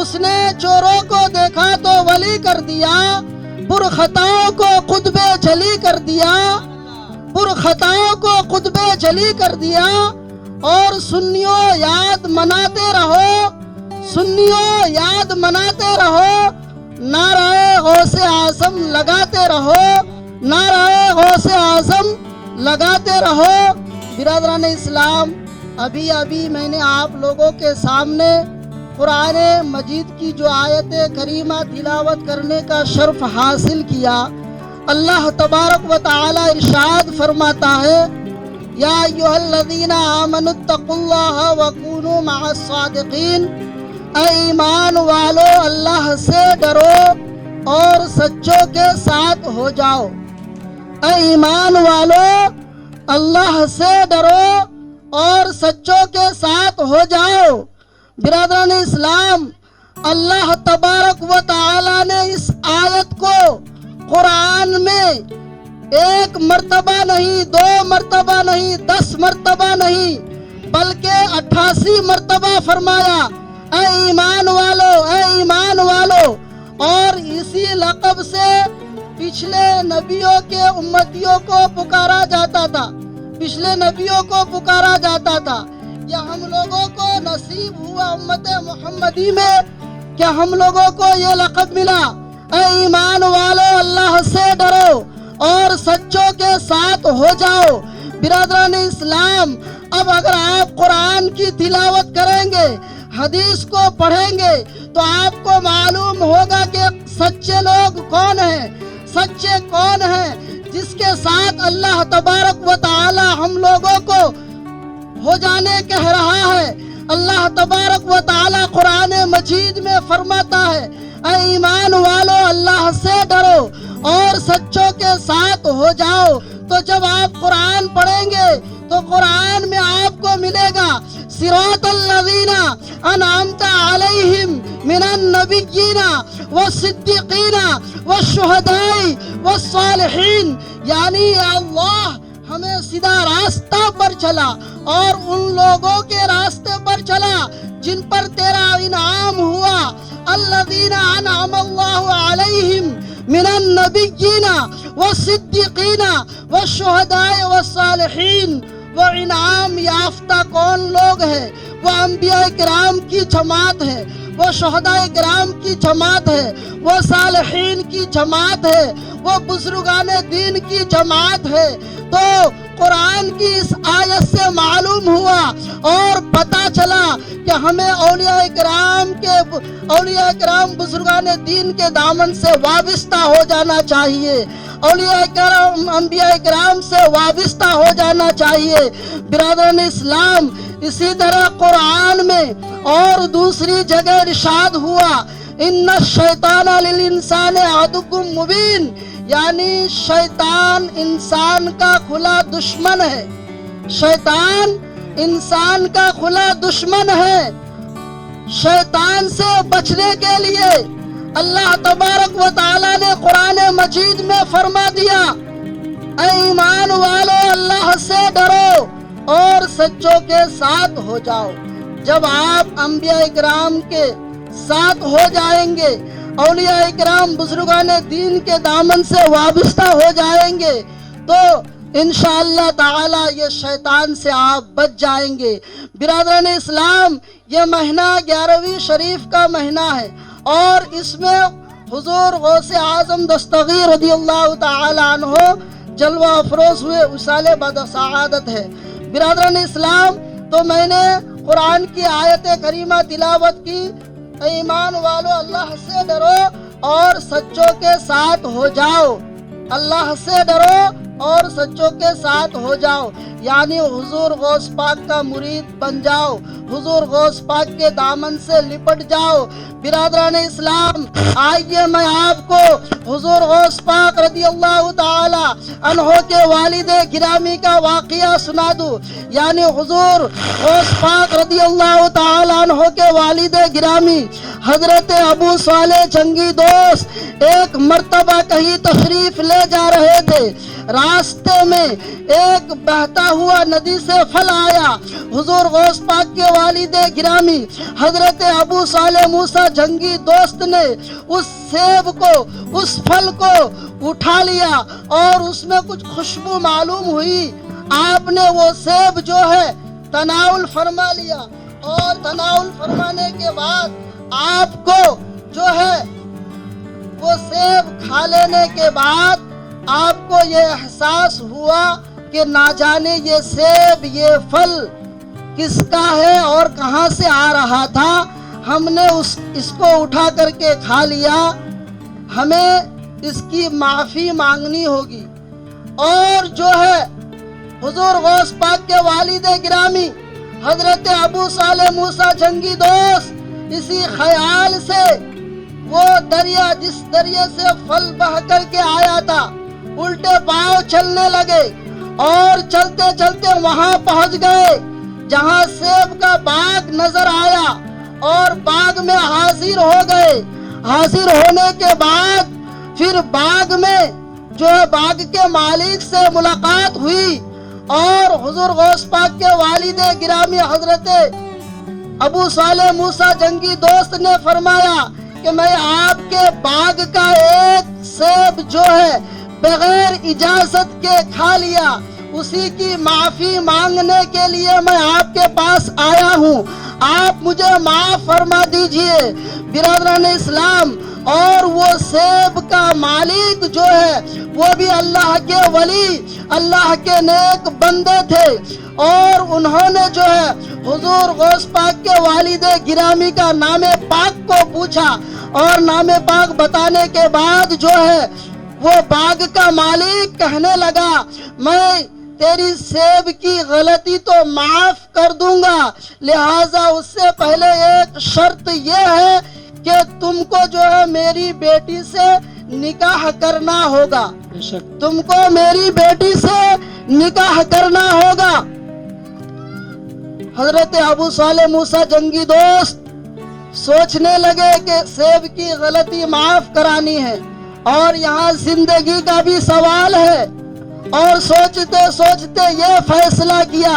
اس نے چوروں کو دیکھا تو ولی کر دیا، پرخطاؤں کو قطب جلی کر دیا، پرخطاؤں کو قطب جلی کر دیا۔ اور سنیوں یاد مناتے رہو، سنیوں یاد مناتے رہو، نعرہ غوث اعظم لگاتے رہو، نعرہ غوث اعظم لگاتے رہو۔ برادران اسلام، ابھی میں نے آپ لوگوں کے سامنے قرآن مجید کی جو آیت کریمہ تلاوت کرنے کا شرف حاصل کیا۔ اللہ تبارک و تعالی ارشاد فرماتا ہے، یا ایھا الذین آمنوا اتقوا اللہ وکونوا مع الصادقین، اے ایمان والو اللہ سے ڈرو اور سچوں کے ساتھ ہو جاؤ۔ اے ایمان والو اللہ سے ڈرو اور سچوں کے ساتھ ہو جاؤ۔ برادران اسلام، اللہ تبارک و تعالی نے اس آیت کو قرآن میں 1 مرتبہ نہیں، 2 مرتبہ نہیں، 10 مرتبہ نہیں، بلکہ 88 مرتبہ فرمایا، اے ایمان والو، اے ایمان والو۔ اور اسی لقب سے پچھلے نبیوں کے امتیوں کو پکارا جاتا تھا، پچھلے نبیوں کو پکارا جاتا تھا۔ کیا ہم لوگوں کو نصیب ہوا امت محمدی میں، کیا ہم لوگوں کو یہ لقب ملا، اے ایمان والو اللہ سے ڈرو اور سچوں کے ساتھ ہو جاؤ؟ برادران اسلام، اب اگر آپ قرآن کی تلاوت کریں گے، حدیث کو پڑھیں گے، تو آپ کو معلوم ہوگا کہ سچے لوگ کون ہیں، سچے کون ہیں، جس کے ساتھ اللہ تبارک و تعالی ہم لوگوں کو ہو جانے کہہ رہا ہے۔ اللہ تبارک و تعالی قرآن مجید میں فرماتا ہے، اے ایمان والو اللہ سے ڈرو اور سچوں کے ساتھ ہو جاؤ۔ تو جب آپ قرآن پڑھیں گے تو قرآن میں آپ کو ملے گا، صراط الذین انعمت علیہم من النبیین والصدیقین والشہداء والصالحین، یعنی اللہ ہمیں سیدھا راستہ پر چلا اور ان لوگوں کے راستے پر چلا جن پر تیرا انعام ہوا۔ الذین انعم اللہ علیہم من النبیین والصدیقین والشہداء والصالحین۔ وہ انعام یافتہ کون لوگ ہیں؟ وہ انبیاء کرام کی جماعت ہے، وہ شہداء کرام کی جماعت ہے، وہ صالحین کی جماعت ہے، وہ بزرگان دین کی جماعت ہے۔ تو قرآن کی اس آیت سے معلوم ہوا اور پتہ چلا کہ ہمیں اولیاء کرام بزرگان دین کے دامن سے وابستہ ہو جانا چاہیے، اولیاء کرام انبیاء کرام سے وابستہ ہو جانا چاہیے۔ برادران اسلام، اسی طرح قرآن میں اور دوسری جگہ ارشاد ہوا، ان الشیطان للانسان عدو مبین، یعنی شیطان انسان کا کھلا دشمن ہے، شیطان انسان کا کھلا دشمن ہے۔ شیطان سے بچنے کے لیے اللہ تبارک و تعالی نے قرآن مجید میں فرما دیا، اے ایمان والو اللہ سے ڈرو اور سچوں کے ساتھ ہو جاؤ۔ جب آپ انبیاء کرام کے ساتھ ہو جائیں گے، اولیاء کرام بزرگان دین کے دامن سے وابستہ ہو جائیں گے، تو انشاءاللہ تعالی یہ شیطان سے آپ بچ جائیں گے۔ برادران اسلام، یہ مہینہ 11ویں شریف کا مہینہ ہے اور اس میں حضور غوث اعظم دستگیر رضی اللہ تعالی عنہ جلوہ افروز ہوئے، وصال بعد سعادت ہے۔ برادران اسلام، تو میں نے قرآن کی آیت کریمہ تلاوت کی، اے ایمان والو اللہ سے ڈرو اور سچوں کے ساتھ ہو جاؤ، اللہ سے ڈرو اور سچوں کے ساتھ ہو جاؤ، یعنی حضور غوث پاک کا مرید بن جاؤ، حضور غوث پاک کے دامن سے لپٹ جاؤ۔ برادران اسلام، آئیے میں آپ کو حضور غوث پاک رضی اللہ تعالی عنہ کے والد گرامی کا واقعہ سنا دوں، یعنی حضور غوث پاک رضی اللہ تعالی عنہ کے والد گرامی حضرت ابو صالح جنگی دوست ایک مرتبہ کہیں تشریف لے جا رہے تھے، راستے میں ایک بہتا ہوا ندی سے پھل آیا۔ حضور غوث پاک کے والد گرامی حضرت ابو صالح موسیٰ جنگی دوست نے اس سیب کو، اس پھل کو اٹھا لیا اور اس میں کچھ خوشبو معلوم ہوئی۔ آپ نے وہ سیب جو ہے تناول فرما لیا، اور تناول فرمانے کے بعد آپ کو جو ہے وہ سیب کھا لینے کے بعد آپ کو یہ احساس ہوا کہ نہ جانے یہ سیب، یہ پھل کس کا ہے اور کہاں سے آ رہا تھا۔ ہم نے اس کو اٹھا کر کے کھا لیا، ہمیں اس کی معافی مانگنی ہوگی۔ اور جو ہے حضور غوث پاک کے والد گرامی حضرت ابو صالح موسیٰ جنگی دوست اسی خیال سے وہ دریا، جس دریا سے پھل بہہ کر کے آیا تھا، الٹے پاؤں چلنے لگے اور چلتے چلتے وہاں پہنچ گئے جہاں سیب کا باغ نظر آیا، اور باغ میں حاضر ہو گئے۔ حاضر ہونے کے بعد پھر باغ میں جو ہے باغ کے مالک سے ملاقات ہوئی، اور حضور غوث پاک کے والد گرامی حضرت ابو صالح موسیٰ جنگی دوست نے فرمایا کہ میں آپ کے باغ کا ایک سیب جو ہے بغیر اجازت کے کھا لیا، اسی کی معافی مانگنے کے لیے میں آپ کے پاس آیا ہوں، آپ مجھے معاف فرما دیجئے۔ برادران اسلام، اور وہ سیب کا مالک جو ہے وہ بھی اللہ کے ولی، اللہ کے نیک بندے تھے، اور انہوں نے جو ہے حضور غوث پاک کے والد گرامی کا نام پاک کو پوچھا، اور نام پاک بتانے کے بعد جو ہے وہ باغ کا مالک کہنے لگا میں تیری سیب کی غلطی تو معاف کر دوں گا، لہٰذا اس سے پہلے ایک شرط یہ ہے کہ تم کو جو ہے میری بیٹی سے نکاح کرنا ہوگا، تم کو میری بیٹی سے نکاح کرنا ہوگا۔ حضرت ابو صالح موسیٰ جنگی دوست سوچنے لگے کہ سیب کی غلطی معاف کرانی ہے، اور یہاں زندگی کا بھی سوال ہے، اور سوچتے سوچتے یہ فیصلہ کیا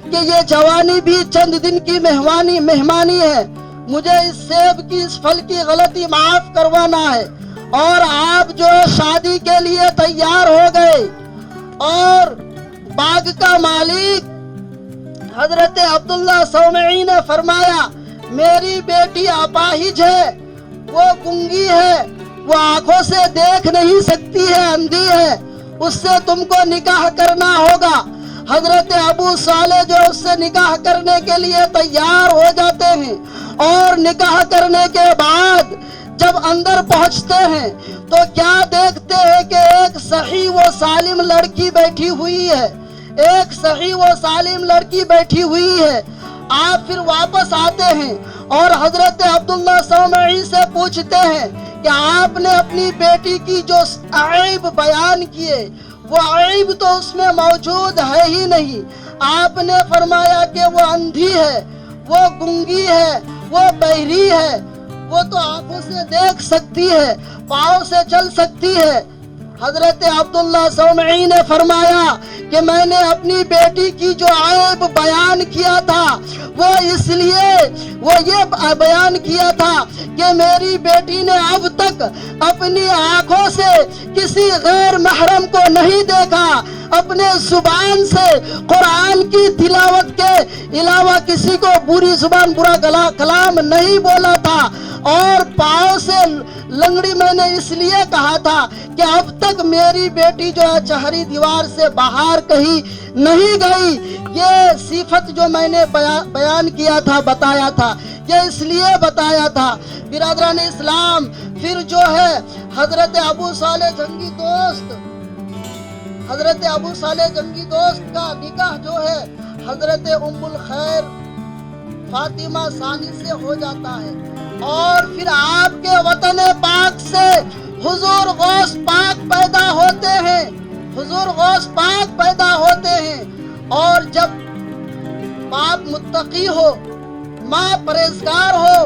کہ یہ جوانی بھی چند دن کی مہمانی ہے، مجھے اس سیب کی، اس پھل کی غلطی معاف کروانا ہے۔ اور آپ جو شادی کے لیے تیار ہو گئے، اور باغ کا مالک حضرت عبداللہ صومعی نے فرمایا میری بیٹی اپاہج ہے، وہ گنگی ہے، وہ آنکھوں سے دیکھ نہیں سکتی ہے، اندھی ہے، اس سے تم کو نکاح کرنا ہوگا۔ حضرت ابو صالح جو اس سے نکاح کرنے کے لیے تیار ہو جاتے ہیں، اور نکاح کرنے کے بعد جب اندر پہنچتے ہیں تو کیا دیکھتے ہیں کہ ایک صحیح و سالم لڑکی بیٹھی ہوئی ہے، ایک صحیح و سالم لڑکی بیٹھی ہوئی ہے۔ آپ پھر واپس آتے ہیں اور حضرت عبداللہ صومعی سے پوچھتے ہیں کہ آپ نے اپنی بیٹی کی جو عیب بیان کیے وہ عیب تو اس میں موجود ہے ہی نہیں۔ آپ نے فرمایا کہ وہ اندھی ہے، وہ گنگی ہے، وہ بہری ہے، وہ تو آنکھوں سے دیکھ سکتی ہے، پاؤں سے چل سکتی ہے۔ حضرت عبداللہ صومعی نے فرمایا کہ میں نے اپنی بیٹی کی جو عیب بیان کیا تھا وہ اس لیے وہ یہ بیان کیا تھا کہ میری بیٹی نے اب تک اپنی آنکھوں سے کسی غیر محرم کو نہیں دیکھا، اپنے زبان سے قرآن کی تلاوت کے علاوہ کسی کو بری زبان، برا کلام نہیں بولا تھا، اور پاؤں سے لنگڑی میں نے اس لیے کہا تھا کہ اب تک میری بیٹی جو ہے چہری دیوار سے باہر کہیں نہیں گئی۔ یہ صفت جو میں نے بیان کیا تھا، بتایا تھا، یہ اس لیے بتایا تھا۔ برادران اسلام، پھر جو ہے حضرت ابو صالح جنگی دوست کا نکاح جو ہے حضرت ام الخیر فاطمہ ثانی سے ہو جاتا ہے، اور پھر آپ کے وطن پاک سے حضور غوث پاک پیدا ہوتے ہیں، حضور غوث پاک پیدا ہوتے ہیں۔ اور جب باپ متقی ہو، ماں پرہیزگار ہو،